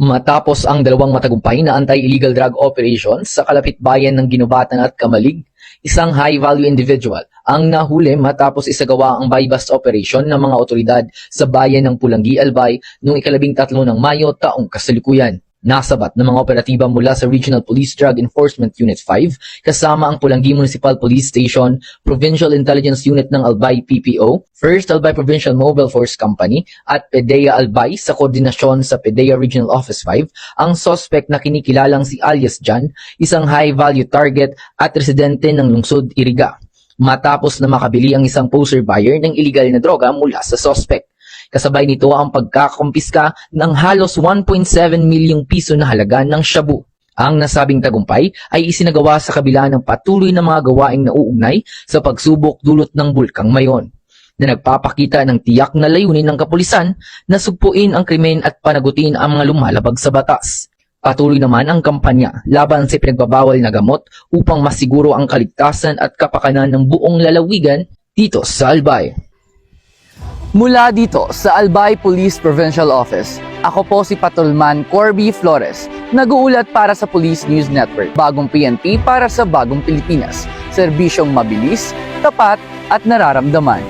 Matapos ang dalawang matagumpay na anti-illegal drug operations sa kalapit-bayan ng Ginubatan at Kamalig, isang high-value individual ang nahuli matapos isagawa ang buy-bust operation ng mga otoridad sa bayan ng Pulangi, Albay noong 13 ng Mayo taong kasalukuyan. Nasabat ng mga operatiba mula sa Regional Police Drug Enforcement Unit 5 kasama ang Pulangi Municipal Police Station, Provincial Intelligence Unit ng Albay PPO, First Albay Provincial Mobile Force Company at PDEA Albay sa koordinasyon sa PDEA Regional Office 5 ang suspect na kinikilalang si alias John, isang high-value target at residente ng lungsod Iriga. Matapos na makabili ang isang poser buyer ng illegal na droga mula sa suspect. Kasabay nito ang pagkakumpiska ng halos 1.7 milyong piso na halaga ng shabu. Ang nasabing tagumpay ay isinagawa sa kabila ng patuloy na mga gawaing nauugnay sa pagsubok dulot ng Bulkang Mayon, na nagpapakita ng tiyak na layunin ng kapulisan na sugpuin ang krimen at panagutin ang mga lumalabag sa batas. Patuloy naman ang kampanya laban sa pinagbabawal na gamot upang masiguro ang kaligtasan at kapakanan ng buong lalawigan dito sa Albay. Mula dito sa Albay Police Provincial Office, ako po si Patrolman Corby Flores, nag-uulat para sa Police News Network, bagong PNP para sa bagong Pilipinas, serbisyong mabilis, tapat at nararamdaman.